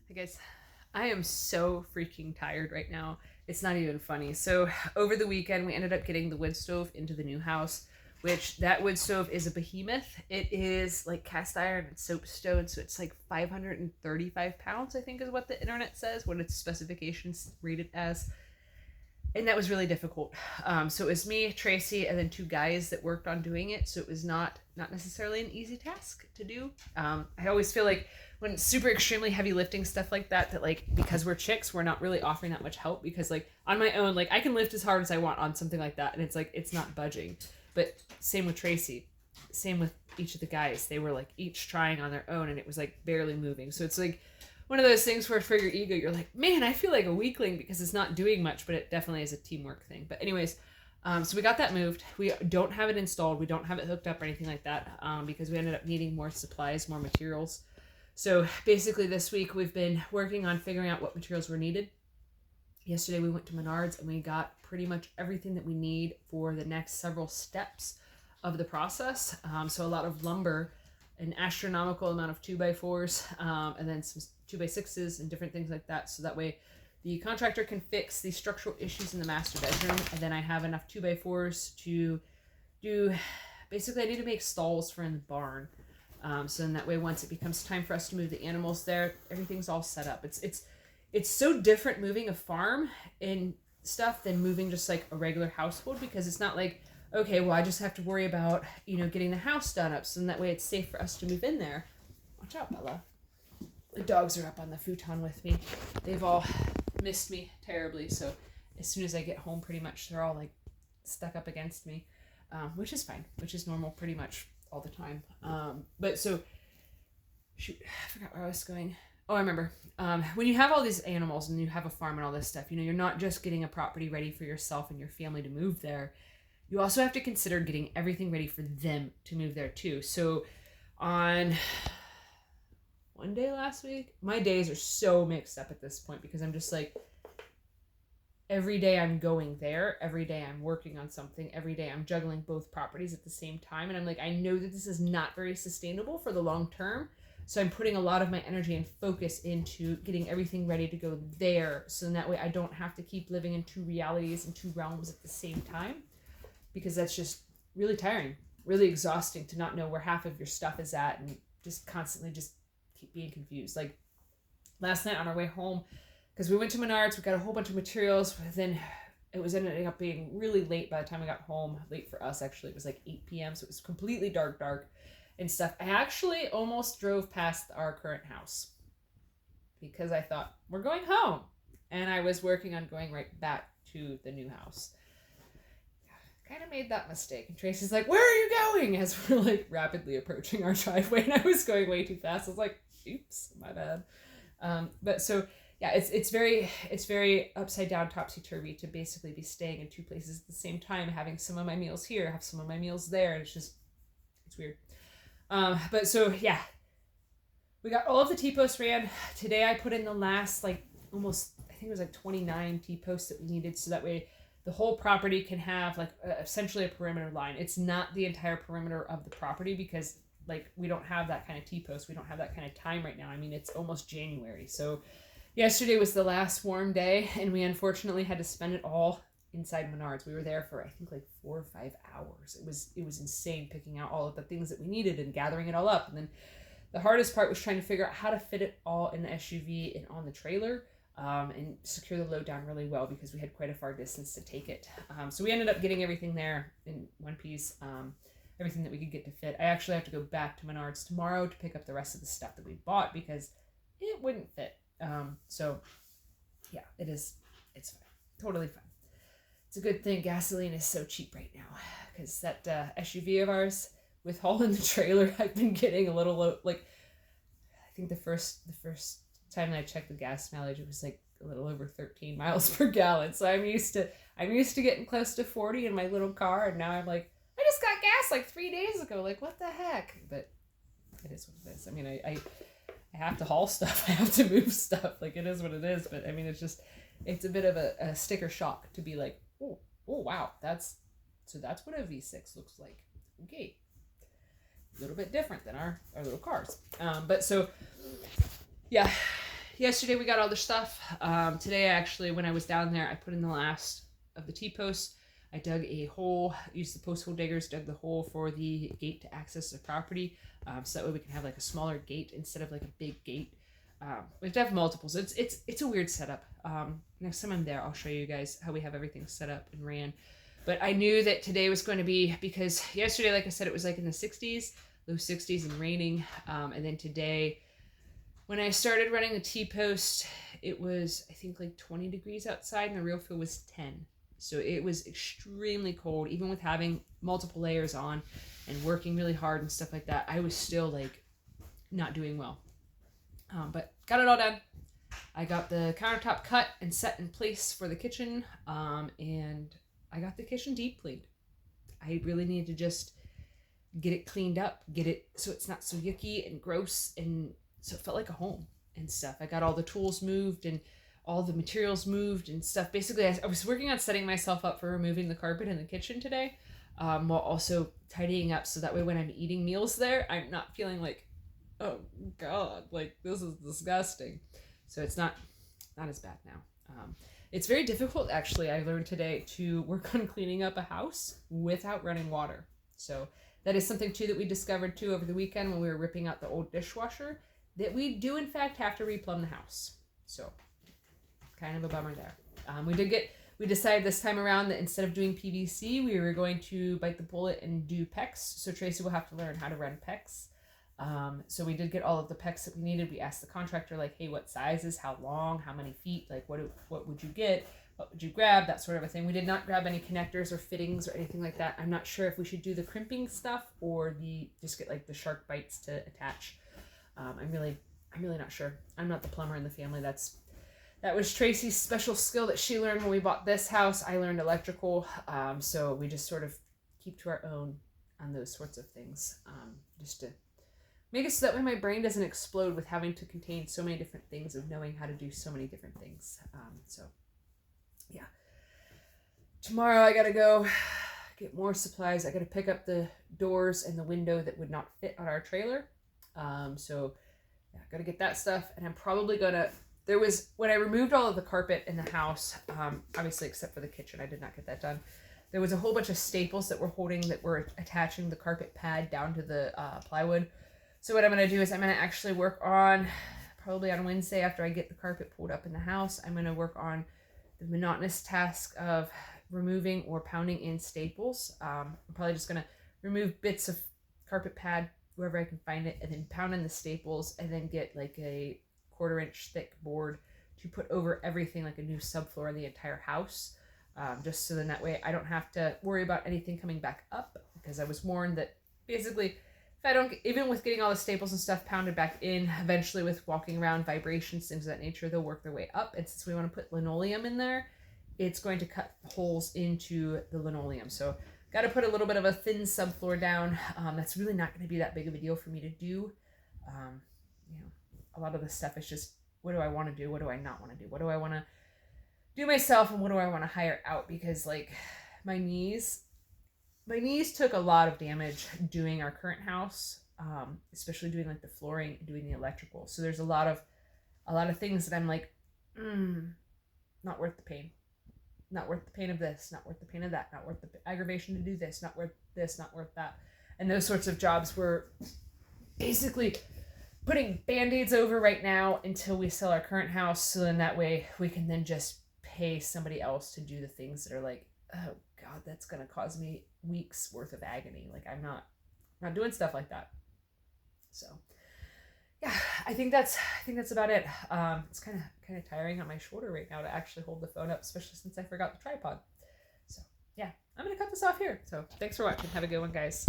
I guess I am so freaking tired right now. It's not even funny. So over the weekend, we ended up getting the wood stove into the new house, which that wood stove is a behemoth. It is like cast iron and soapstone, so it's like 535 pounds, I think is what the internet says, what its specifications read it as. And that was really difficult. So it was me, Tracy, and then two guys that worked on doing it. So it was not necessarily an easy task to do. I always feel like when it's super extremely heavy lifting stuff like that, that like because we're chicks, we're not really offering that much help because like on my own, like I can lift as hard as I want on something like that, and it's like it's not budging. But same with Tracy, same with each of the guys. They were like each trying on their own, and it was like barely moving. So it's like one of those things where for your ego you're like, man, I feel like a weakling because it's not doing much, but it definitely is a teamwork thing. But anyways, so we got that moved. We don't have it installed, we don't have it hooked up or anything like that, because we ended up needing more supplies, more materials. So basically this week we've been working on figuring out what materials were needed. Yesterday we went to Menards and we got pretty much everything that we need for the next several steps of the process. So a lot of lumber, an astronomical amount of 2x4s, and then some 2x6s and different things like that. So that way the contractor can fix the structural issues in the master bedroom. And then I have enough 2x4s to do, basically I need to make stalls for in the barn. So then that way, once it becomes time for us to move the animals there, everything's all set up. It's so different moving a farm and stuff than moving just like a regular household, because it's not like, okay, well, I just have to worry about, getting the house done up. So then that way it's safe for us to move in there. Watch out, Bella. The dogs are up on the futon with me. They've all missed me terribly. So as soon as I get home, pretty much they're all like stuck up against me, which is fine, which is normal pretty much all the time. But so, shoot, I forgot where I was going. Oh, I remember. When you have all these animals and you have a farm and all this stuff, you're not just getting a property ready for yourself and your family to move there. You also have to consider getting everything ready for them to move there too. So on one day last week, my days are so mixed up at this point because I'm just like, every day I'm going there, every day I'm working on something, every day I'm juggling both properties at the same time. And I'm like, I know that this is not very sustainable for the long term. So I'm putting a lot of my energy and focus into getting everything ready to go there. So in that way I don't have to keep living in two realities and two realms at the same time, because that's just really tiring, really exhausting to not know where half of your stuff is at and just constantly just keep being confused. Like last night on our way home, because we went to Menards, we got a whole bunch of materials, but then it was ending up being really late by the time we got home. Late for us, actually. It was like 8 p.m., so it was completely dark and stuff. I actually almost drove past our current house because I thought, we're going home. And I was working on going right back to the new house. Kind of made that mistake. And Tracy's like, where are you going? As we're like rapidly approaching our driveway, and I was going way too fast. I was like, oops, my bad. But so... yeah, it's very upside down, topsy-turvy to basically be staying in two places at the same time, having some of my meals here, have some of my meals there, and it's weird. But so, yeah, we got all of the T-posts ran. Today I put in the last, like, almost, I think it was like 29 T-posts that we needed, so that way the whole property can have, like, essentially a perimeter line. It's not the entire perimeter of the property because, like, we don't have that kind of T-post. We don't have that kind of time right now. I mean, it's almost January, so... yesterday was the last warm day, and we unfortunately had to spend it all inside Menards. We were there for, I think, like 4 or 5 hours. It was insane picking out all of the things that we needed and gathering it all up. And then the hardest part was trying to figure out how to fit it all in the SUV and on the trailer, and secure the load down really well because we had quite a far distance to take it. So we ended up getting everything there in one piece, everything that we could get to fit. I actually have to go back to Menards tomorrow to pick up the rest of the stuff that we bought because it wouldn't fit. So yeah, it's fine. Totally fine. It's a good thing gasoline is so cheap right now, because that SUV of ours with hauling the trailer, I've been getting a little low, like I think the first time that I checked the gas mileage, it was like a little over 13 miles per gallon. So I'm used to getting close to 40 in my little car, and now I'm like, I just got gas like 3 days ago. Like, what the heck? But it is what it is. I mean, I have to haul stuff. I have to move stuff. Like, it is what it is. But I mean, it's a bit of a sticker shock to be like, oh wow, that's what a V6 looks like. Okay, a little bit different than our little cars. But so, yeah, yesterday we got all the stuff. Today, actually, when I was down there, I put in the last of the T-posts. I dug a hole, used the post hole diggers, dug the hole for the gate to access the property. So that way we can have like a smaller gate instead of like a big gate. We have to have multiples. It's a weird setup. Next time I'm there, I'll show you guys how we have everything set up and ran. But I knew that today was going to be, because yesterday, like I said, it was like in the 60s, low 60s and raining. And then today, when I started running the T-post, it was, I think, like 20 degrees outside, and the real feel was 10. So it was extremely cold, even with having multiple layers on and working really hard and stuff like that. I was still like not doing well. But got it all done. I got the countertop cut and set in place for the kitchen, and I got the kitchen deep cleaned. I really need to just get it cleaned up, get it so it's not so yucky and gross, and so it felt like a home and stuff. I got all the tools moved and all the materials moved and stuff. Basically, I was working on setting myself up for removing the carpet in the kitchen today, while also tidying up so that way when I'm eating meals there, I'm not feeling like, oh God, like this is disgusting. So it's not as bad now. It's very difficult, actually, I learned today, to work on cleaning up a house without running water. So that is something too that we discovered too over the weekend when we were ripping out the old dishwasher, that we do in fact have to replumb the house. So kind of a bummer there. We decided this time around that instead of doing PVC, we were going to bite the bullet and do PEX. So Tracy will have to learn how to run PEX. So we did get all of the PEX that we needed. We asked the contractor, like, hey, what sizes, how long, how many feet, like what would you get? What would you grab? That sort of a thing. We did not grab any connectors or fittings or anything like that. I'm not sure if we should do the crimping stuff or just get like the shark bites to attach. I'm really not sure. I'm not the plumber in the family. That was Tracy's special skill that she learned when we bought this house. I learned electrical. So we just sort of keep to our own on those sorts of things, just to make it so that way my brain doesn't explode with having to contain so many different things, of knowing how to do so many different things. So yeah. Tomorrow I gotta go get more supplies. I gotta pick up the doors and the window that would not fit on our trailer. So yeah, gotta get that stuff. And I'm probably gonna, when I removed all of the carpet in the house, obviously except for the kitchen, I did not get that done. There was a whole bunch of staples that were attaching the carpet pad down to the plywood. So what I'm going to do is I'm going to actually work on, probably on Wednesday after I get the carpet pulled up in the house, I'm going to work on the monotonous task of removing or pounding in staples. I'm probably just going to remove bits of carpet pad wherever I can find it, and then pound in the staples, and then get like a 1/4 inch thick board to put over everything, like a new subfloor in the entire house. Just so then that way I don't have to worry about anything coming back up, because I was warned that basically, if I don't, even with getting all the staples and stuff pounded back in, eventually with walking around, vibrations, things of that nature, they'll work their way up. And since we want to put linoleum in there, it's going to cut holes into the linoleum. So got to put a little bit of a thin subfloor down. That's really not going to be that big of a deal for me to do. A lot of this stuff is just, what do I want to do? What do I not want to do? What do I want to do myself? And what do I want to hire out? Because like my knees took a lot of damage doing our current house, especially doing like the flooring and doing the electrical. So there's a lot of things that I'm like, not worth the pain. Not worth the pain of this, not worth the pain of that, not worth the aggravation to do this, not worth this, not worth that. And those sorts of jobs were basically putting band-aids over right now until we sell our current house. So then that way we can then just pay somebody else to do the things that are like, oh God, that's going to cause me weeks worth of agony. Like I'm not doing stuff like that. So yeah, I think that's about it. It's kind of tiring on my shoulder right now to actually hold the phone up, especially since I forgot the tripod. So yeah, I'm going to cut this off here. So thanks for watching. Have a good one, guys.